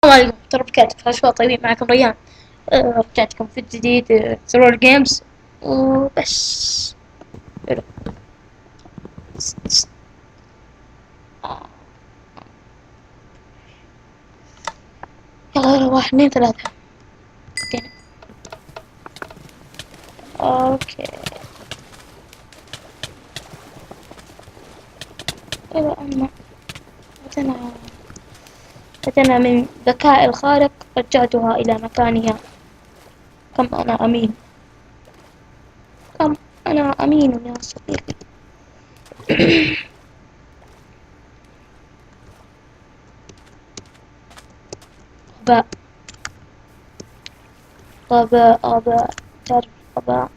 السلام عليكم ترى بكاتب فشوى طيبين معكم ريان. رجعتكم في الجديد سرور جيمز وبس. حلو. آه، يلا يلا، واحد اثنين ثلاثة. بدينا. اوكي. ايوه اما بدنا بدنا من ذكاء الخارق رجعتها الى مكانها. كم انا امين، كم انا امين يا صديقي. غباء، غباء غباء، تعرف غباء.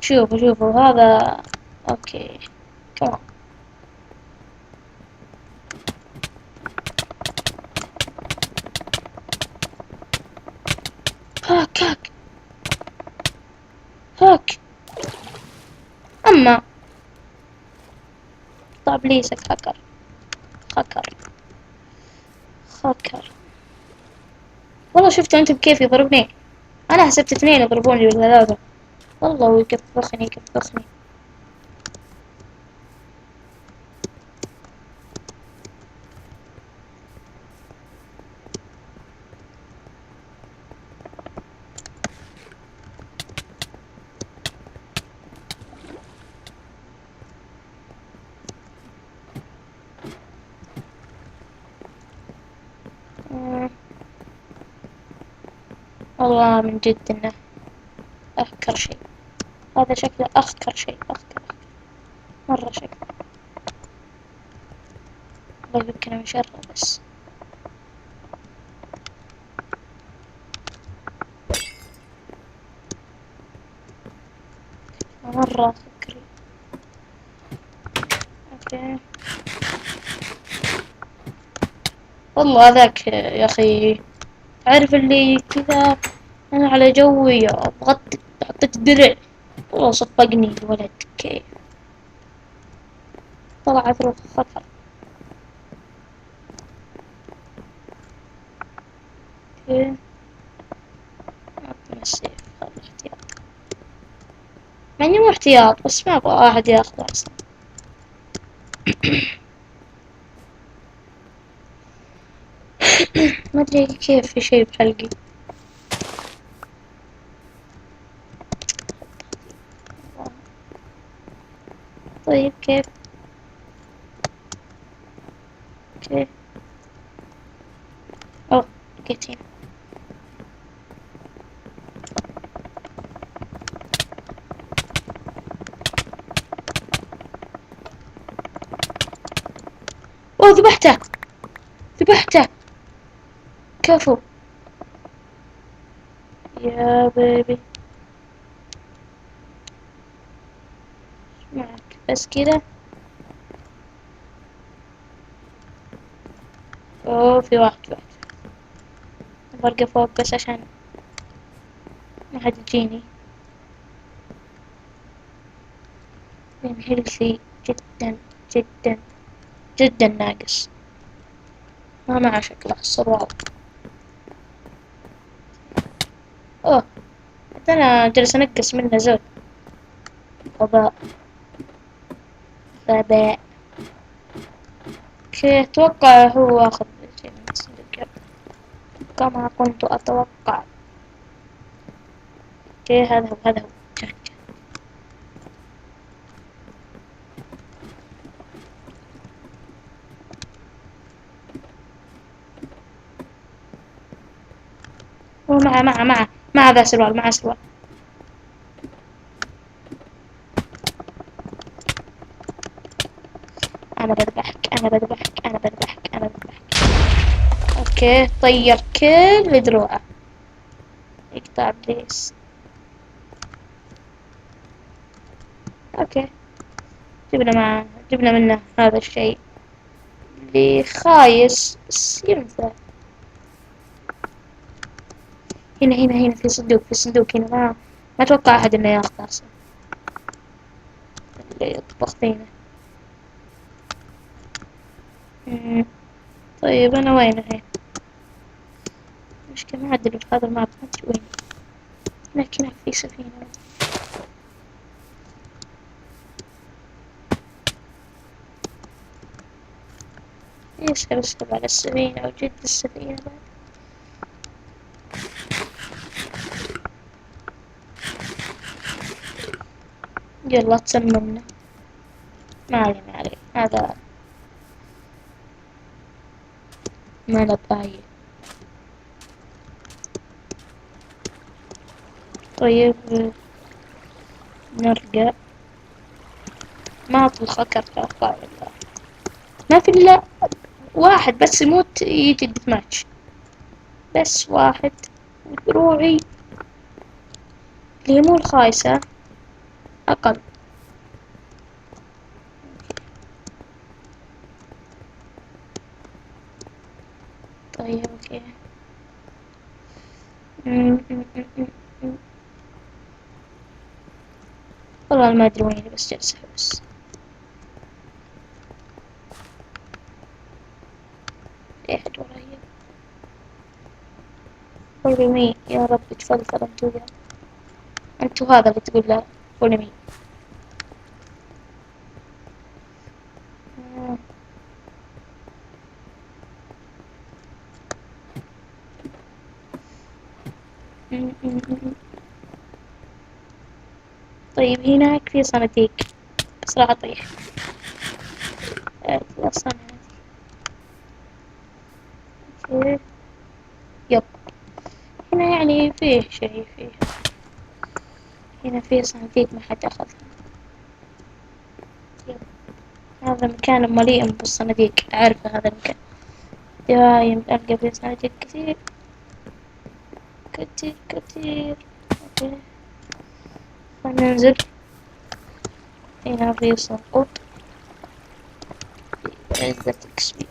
شوفوا شوفوا هذا. اوكي كمان. هاك هاك هاك. اما طب ليسك هاكر. هاكر هاكر. والله شفتوا انتم كيف يضربني. انا حسبت اثنين يضربوني بالثلاثة. والله يكفخني يكفخني. مم، والله من جد انه اخكر شيء. هذا شكله اخكر شيء، اخكر مرة شكله. الله يمكن من شره بس. مرة فكري. اوكي. والله هذاك يا اخي، تعرف اللي كذا. انا على جوي ضغطت، حطيت الدرع. والله صفقني الولد كيف. طلع ثروة خطر. اوكي. أعطنا السيف هذا احتياط، مع اني مو احتياط بس ما ابغى احد ياخذه اصلا. ما ادري كيف في شي بحلقي. طيب كيف. اوكي. اوه لقيت هنا. اوه ذبحته، ذبحته. كفو يا بيبي. معك بس كذا. اوه في واحد، في واحد برقى فوق بس عشان ما حد يجيني. لأن هيلثي جدا جدا جدا ناقص. ما مع شكله الصراحة. اوه حتى انا جالس انقص منه زود. غباء غباء. اوكي اتوقع هو اخذ شيء من الصندوق كما كنت اتوقع. اوكي هذا هو هذا هو. جان جان. هو مع ذا سروال، مع سروال. انا بذبحك انا بذبحك انا بذبحك انا بذبحك. اوكي طير كل دروعه. يقطع بليس. اوكي جبنا منه هذا الشيء اللي خايس بس ينفع. هنا في صندوق، في الصندوق هنا. ما اتوقع احد انه ياخذه اصلا. اللي يطبخ فينا. مم. طيب أنا وين الحين؟ مشكلة ما أدري هذا الماب ما أدري وين. هناك في سفينة. اسحب على السفينة وجد السفينة بعد. يلا تسممنا. ما علي هذا ما له باية. طيب نرجع. ما أطبخ أكل أخبار الله. ما في إلا واحد بس يموت يجي الدث ماتش. بس واحد. ودروعي اللي هي مو الخايسة أقل. طيب أوكي. م- م- م- م- م. والله ما أدري وين بس جالسة بس. في أحد وراي. follow me يا رب تفضل انتو هذا اللي تقول له follow me. آه. م- م- م. طيب هناك في صناديق بس راح أطيح. أصلا أوكي. يب. هنا يعني فيه شيء فيه. هنا فيه صناديق ما حد أخذها. يب. هذا مكان مليء بالصناديق أعرفه هذا المكان. دايم ألقى فيه صناديق كثير كثير كثير. أوكي. خلنا ننزل. هنا في صندوق عدة XP.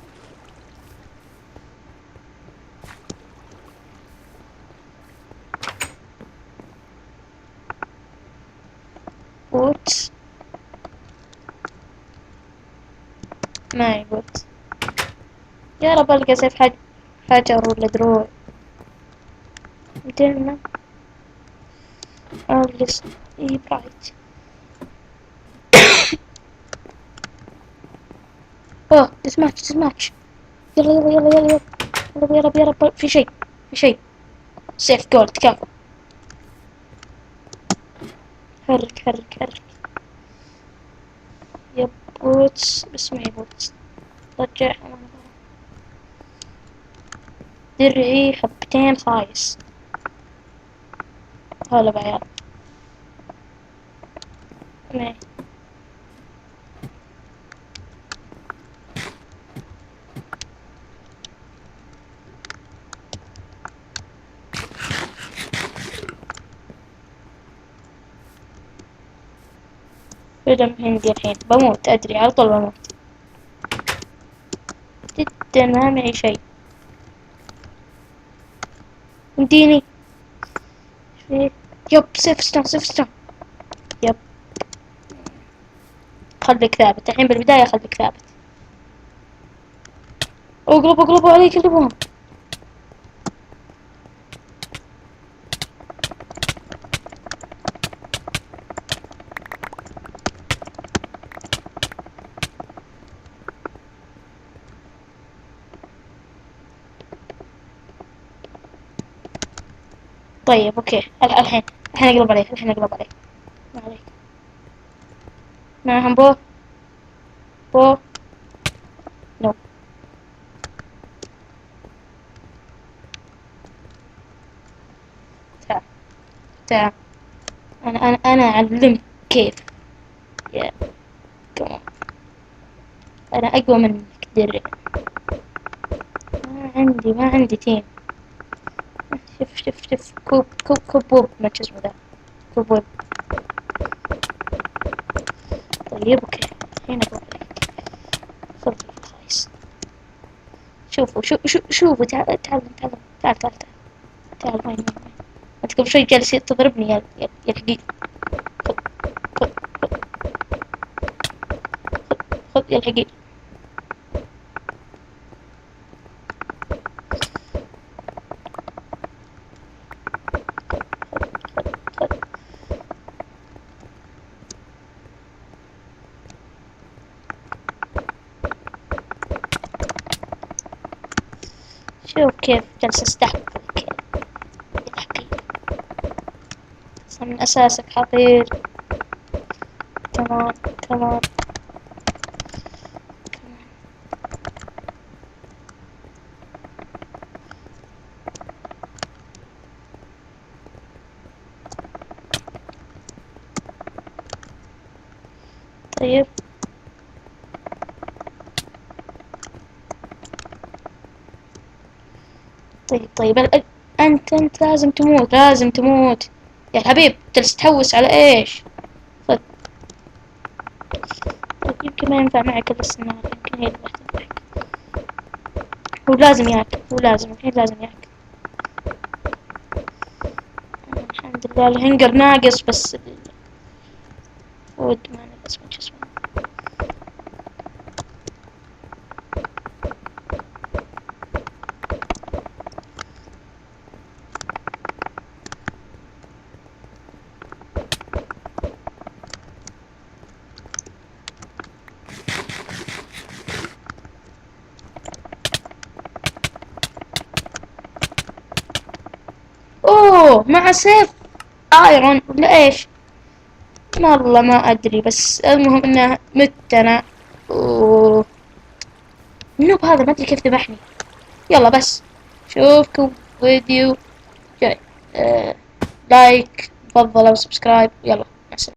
بوت معي بوت. يا رب ألقى سيف حجر ولا دروع. مدينة ألقى إي برايت. أوه ديث ماتش. يلا يلا يلا يلا يلا. يا رب في شيء. سيف جولد كفو. حرك. يب. بوتس اسمعي بوتس. رجع. درعي حبتين خايس. هلا بعيال. معي. فيلم هندي الحين بموت أدري على طول بموت. جدا ما معي شيء. مديني. فيه. يب سيف ستون. يب. خليك ثابت الحين بالبداية خليك ثابت. اقلبوا عليك اقلبوهم. طيب اوكي الحين اقلب عليك. ما عليك. معهم بو. نو. تعال تعال. انا اعلمك كيف. يا كمان. انا اقوى منك درع. ما عندي تيم. شوف كوب ووب ما اسمه ذا. كوب ووب. طيب اوكي. الحين اقلب عليك. خذ الخايس. شوفوا تعال وين انت قبل شوي جالس تضربني يا الحقيقة. خذ خذ يا الحقيقة. شوف كيف جالس استحمل كذا الحقير. من أساسك حقير. تمام تمام. طيب طيب طيب انت لازم تموت، لازم تموت يا حبيب. جالس تحوس على ايش؟ طيب يمكن ما ينفع معك بس النار، يمكن هي اللي راح تنفعك. هو لازم ياكل، هو لازم الحين لازم ياكل. الحمد لله الهنجر ناقص بس الفود ما نقص. من شو اسمه. اوه مع سيف ايرون ولا ايش؟ والله ما ادري، بس المهم انه مت انا. اوه النوب هذا ما ادري كيف ذبحني. يلا بس شوفكم فيديو جاي. لايك، تفضلوا، سبسكرايب، يلا.